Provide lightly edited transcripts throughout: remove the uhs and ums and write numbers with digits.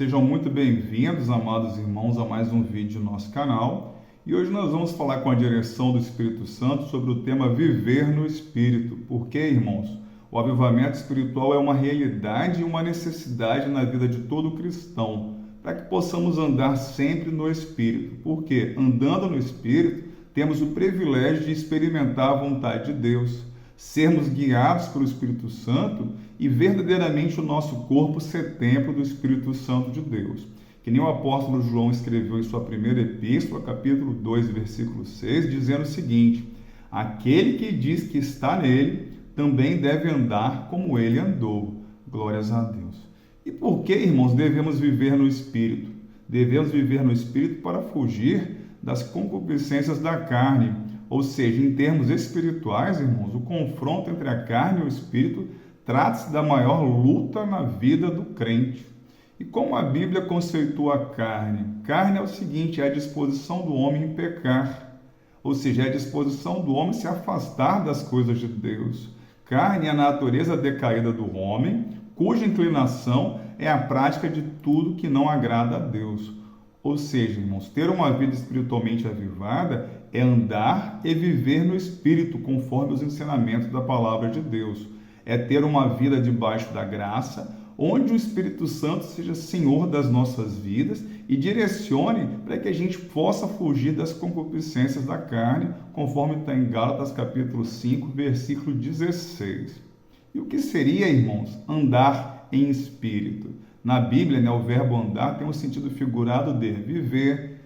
Sejam muito bem-vindos, amados irmãos, a mais um vídeo do nosso canal. E hoje nós vamos falar com a direção do Espírito Santo sobre o tema Viver no Espírito. Porque, irmãos, o avivamento espiritual é uma realidade e uma necessidade na vida de todo cristão, para que possamos andar sempre no Espírito. Porque, andando no Espírito, temos o privilégio de experimentar a vontade de Deus, sermos guiados pelo Espírito Santo e verdadeiramente o nosso corpo ser templo do Espírito Santo de Deus. Que nem o apóstolo João escreveu em sua primeira epístola, capítulo 2, versículo 6, dizendo o seguinte: aquele que diz que está nele, também deve andar como ele andou. Glórias a Deus. E por que, irmãos, devemos viver no Espírito? Devemos viver no Espírito para fugir das concupiscências da carne. Ou seja, em termos espirituais, irmãos, o confronto entre a carne e o espírito trata-se da maior luta na vida do crente. E como a Bíblia conceitua a carne? Carne é o seguinte, é a disposição do homem em pecar. Ou seja, é a disposição do homem se afastar das coisas de Deus. Carne é a natureza decaída do homem, cuja inclinação é a prática de tudo que não agrada a Deus. Ou seja, irmãos, ter uma vida espiritualmente avivada é andar e viver no Espírito, conforme os ensinamentos da Palavra de Deus. É ter uma vida debaixo da graça, onde o Espírito Santo seja Senhor das nossas vidas e direcione para que a gente possa fugir das concupiscências da carne, conforme está em Gálatas capítulo 5, versículo 16. E o que seria, irmãos, andar em Espírito? Na Bíblia, o verbo andar tem um sentido figurado de viver,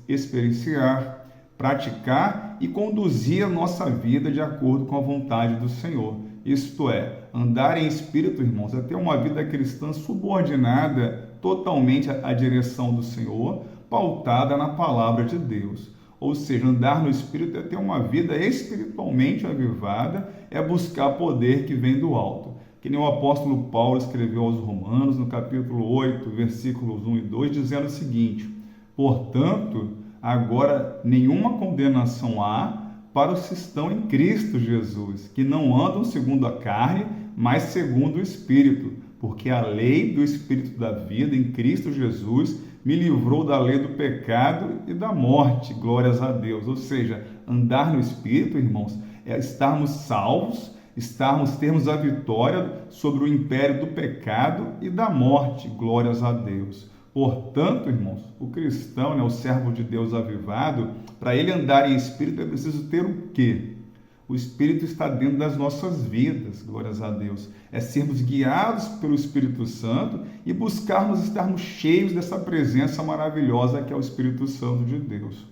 experienciar, praticar e conduzir a nossa vida de acordo com a vontade do Senhor. Isto é, andar em Espírito, irmãos, é ter uma vida cristã subordinada totalmente à direção do Senhor, pautada na Palavra de Deus. Ou seja, andar no Espírito é ter uma vida espiritualmente avivada, é buscar poder que vem do alto. Que nem o apóstolo Paulo escreveu aos Romanos, no capítulo 8, versículos 1 e 2, dizendo o seguinte: portanto, agora nenhuma condenação há para os que estão em Cristo Jesus, que não andam segundo a carne, mas segundo o Espírito, porque a lei do Espírito da vida em Cristo Jesus me livrou da lei do pecado e da morte. Glórias a Deus. Ou seja, andar no Espírito, irmãos, é estarmos salvos, termos a vitória sobre o império do pecado e da morte. Glórias a Deus. Portanto, irmãos, o cristão, o servo de Deus avivado, para ele andar em Espírito é preciso ter o quê? O Espírito está dentro das nossas vidas, glórias a Deus. É sermos guiados pelo Espírito Santo e buscarmos estarmos cheios dessa presença maravilhosa que é o Espírito Santo de Deus.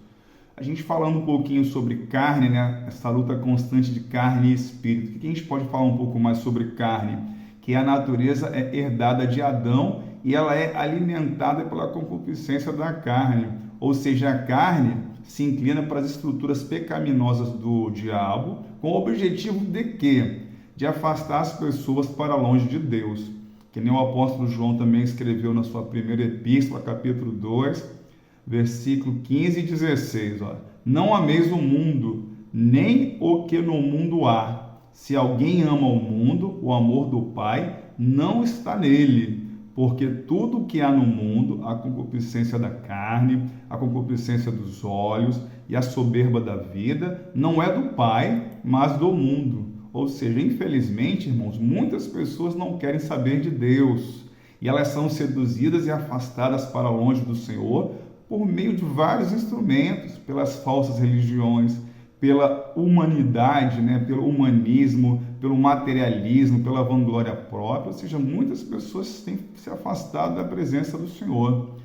A gente falando um pouquinho sobre carne, essa luta constante de carne e espírito. O que a gente pode falar um pouco mais sobre carne? Que a natureza é herdada de Adão e ela é alimentada pela concupiscência da carne. Ou seja, a carne se inclina para as estruturas pecaminosas do diabo, com o objetivo de quê? De afastar as pessoas para longe de Deus. Que nem o apóstolo João também escreveu na sua primeira epístola, capítulo 2, versículo 15 e 16. Não ameis o mundo, nem o que no mundo há. Se alguém ama o mundo, o amor do Pai não está nele. Porque tudo o que há no mundo, a concupiscência da carne, a concupiscência dos olhos e a soberba da vida, não é do Pai, mas do mundo. Ou seja, infelizmente, irmãos, muitas pessoas não querem saber de Deus. E elas são seduzidas e afastadas para longe do Senhor por meio de vários instrumentos, pelas falsas religiões, pela humanidade, pelo humanismo, pelo materialismo, pela vanglória própria. Ou seja, muitas pessoas têm se afastado da presença do Senhor.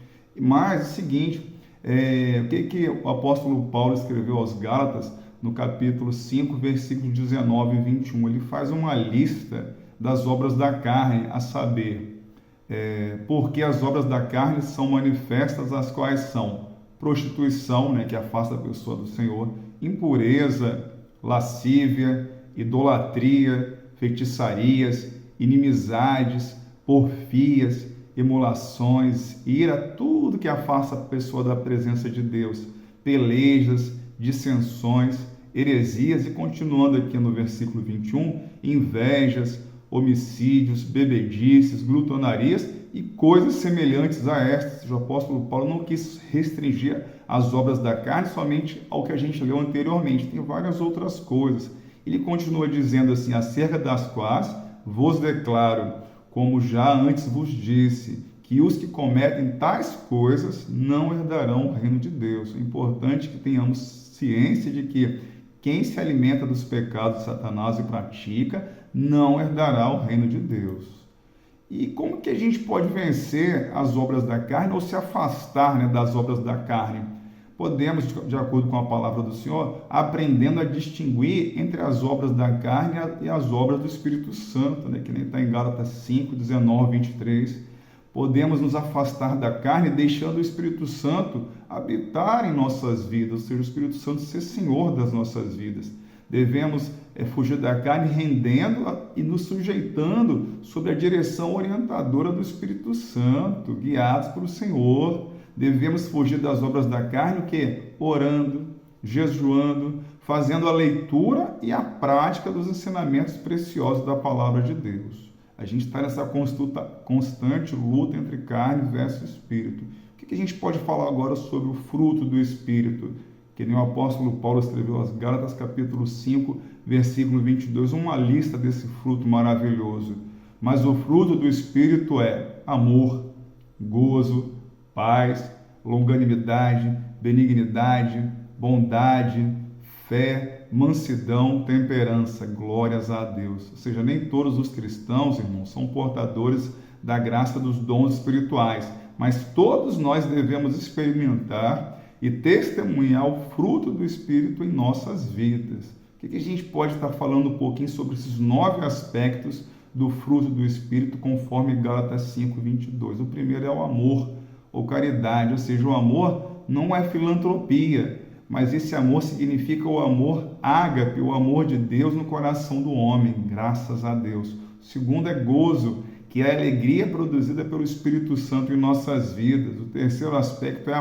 Mas é o seguinte, o que o apóstolo Paulo escreveu aos Gálatas, no capítulo 5, versículos 19 e 21, ele faz uma lista das obras da carne, a saber, porque as obras da carne são manifestas, as quais são prostituição, que afasta a pessoa do Senhor, impureza, lascívia, idolatria, feitiçarias, inimizades, porfias, emulações, ira, tudo que afasta a pessoa da presença de Deus, pelejas, dissensões, heresias, e continuando aqui no versículo 21, invejas, homicídios, bebedices, glutonarias e coisas semelhantes a estas. O apóstolo Paulo não quis restringir as obras da carne somente ao que a gente leu anteriormente. Tem várias outras coisas. Ele continua dizendo assim, acerca das quais vos declaro, como já antes vos disse, que os que cometem tais coisas não herdarão o reino de Deus. É importante que tenhamos ciência de que quem se alimenta dos pecados de Satanás e pratica, não herdará o reino de Deus. E como que a gente pode vencer as obras da carne ou se afastar, das obras da carne? Podemos, de acordo com a palavra do Senhor, aprendendo a distinguir entre as obras da carne e as obras do Espírito Santo, que nem está em Gálatas 5, 19, 23. Podemos nos afastar da carne deixando o Espírito Santo habitar em nossas vidas, ou seja, o Espírito Santo ser Senhor das nossas vidas. Devemos fugir da carne rendendo e nos sujeitando sob a direção orientadora do Espírito Santo, guiados pelo Senhor. Devemos fugir das obras da carne, o quê? Orando, jejuando, fazendo a leitura e a prática dos ensinamentos preciosos da palavra de Deus. A gente está nessa constante luta entre carne versus espírito. O que a gente pode falar agora sobre o fruto do Espírito? Que nem o apóstolo Paulo escreveu aos Gálatas, capítulo 5, versículo 22, uma lista desse fruto maravilhoso. Mas o fruto do Espírito é amor, gozo, paz, longanimidade, benignidade, bondade, fé, mansidão, temperança, glórias a Deus. Ou seja, nem todos os cristãos, irmãos, são portadores da graça dos dons espirituais, mas todos nós devemos experimentar e testemunhar o fruto do Espírito em nossas vidas. O que a gente pode estar falando um pouquinho sobre esses 9 aspectos do fruto do Espírito, conforme Gálatas 5, 22. O primeiro é o amor, ou caridade, ou seja, o amor não é filantropia, mas esse amor significa o amor ágape, o amor de Deus no coração do homem, graças a Deus. O segundo é gozo, que é a alegria produzida pelo Espírito Santo em nossas vidas. O terceiro aspecto é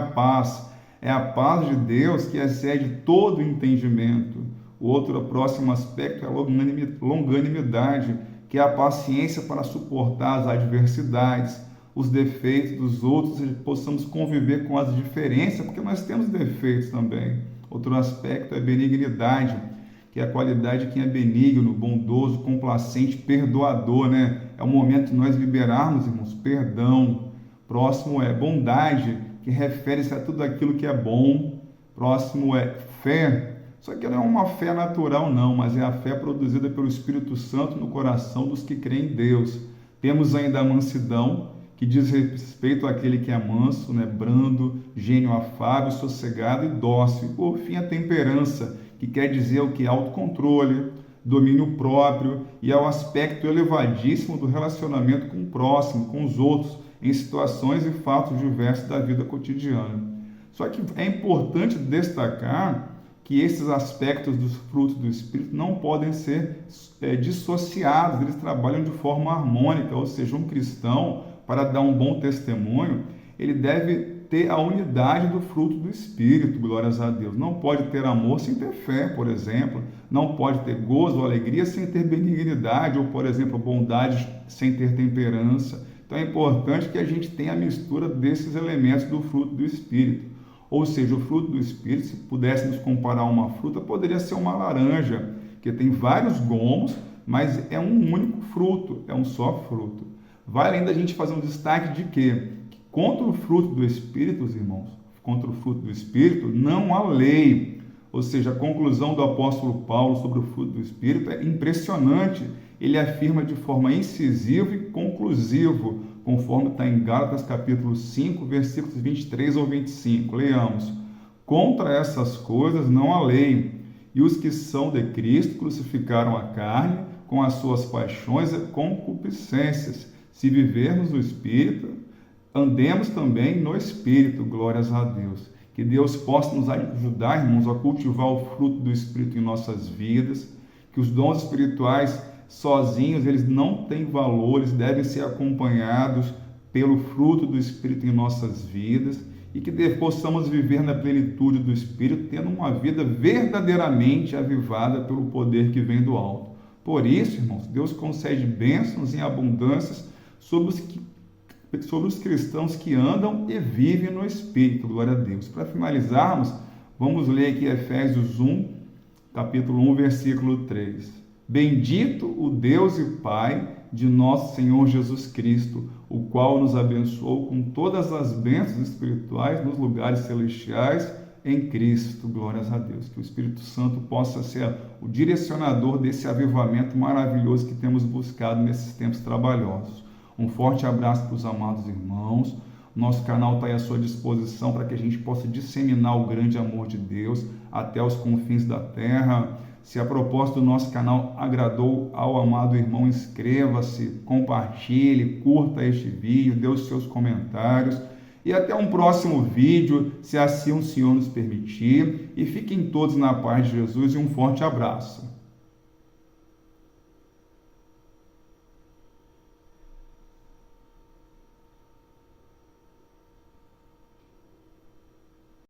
a paz de Deus que excede todo entendimento. O próximo aspecto é a longanimidade, que é a paciência para suportar as adversidades, os defeitos dos outros, e possamos conviver com as diferenças, porque nós temos defeitos também. Outro aspecto é benignidade, que é a qualidade de quem é benigno, bondoso, complacente, perdoador, É o momento de nós liberarmos, irmãos, perdão. Próximo é bondade, que refere-se a tudo aquilo que é bom. Próximo é fé. Só que não é uma fé natural, não, mas é a fé produzida pelo Espírito Santo no coração dos que creem em Deus. Temos ainda a mansidão, que diz respeito àquele que é manso, brando, gênio afável, sossegado e dócil. E, por fim, a temperança, que quer dizer o que? Autocontrole, domínio próprio, e é o aspecto elevadíssimo do relacionamento com o próximo, com os outros, em situações e fatos diversos da vida cotidiana. Só que é importante destacar que esses aspectos dos frutos do Espírito não podem ser dissociados, eles trabalham de forma harmônica, ou seja, um cristão, para dar um bom testemunho, ele deve ter a unidade do fruto do Espírito, glórias a Deus. Não pode ter amor sem ter fé, por exemplo. Não pode ter gozo ou alegria sem ter benignidade, ou, por exemplo, bondade sem ter temperança. Então é importante que a gente tenha a mistura desses elementos do fruto do Espírito. Ou seja, o fruto do Espírito, se pudéssemos comparar uma fruta, poderia ser uma laranja, que tem vários gomos, mas é um único fruto, é um só fruto. Vale ainda a gente fazer um destaque de que contra o fruto do Espírito, irmãos, contra o fruto do Espírito, não há lei. Ou seja, a conclusão do apóstolo Paulo sobre o fruto do Espírito é impressionante. Ele afirma de forma incisiva e conclusiva, conforme está em Gálatas capítulo 5, versículos 23 ao 25. Leiamos. Contra essas coisas não há lei, e os que são de Cristo crucificaram a carne com as suas paixões e concupiscências. Se vivermos no Espírito, andemos também no Espírito, glórias a Deus. Que Deus possa nos ajudar, irmãos, a cultivar o fruto do Espírito em nossas vidas, que os dons espirituais sozinhos, eles não têm valor, eles devem ser acompanhados pelo fruto do Espírito em nossas vidas, e que possamos viver na plenitude do Espírito, tendo uma vida verdadeiramente avivada pelo poder que vem do alto. Por isso, irmãos, Deus concede bênçãos em abundâncias sobre os que sobre os cristãos que andam e vivem no Espírito. Glória a Deus. Para finalizarmos, vamos ler aqui Efésios 1, capítulo 1, versículo 3. Bendito o Deus e Pai de nosso Senhor Jesus Cristo, o qual nos abençoou com todas as bênçãos espirituais nos lugares celestiais em Cristo. Glórias a Deus. Que o Espírito Santo possa ser o direcionador desse avivamento maravilhoso que temos buscado nesses tempos trabalhosos. Um forte abraço para os amados irmãos. Nosso canal está à sua disposição para que a gente possa disseminar o grande amor de Deus até os confins da terra. Se a proposta do nosso canal agradou ao amado irmão, inscreva-se, compartilhe, curta este vídeo, dê os seus comentários. E até um próximo vídeo, se assim o Senhor nos permitir. E fiquem todos na paz de Jesus e um forte abraço.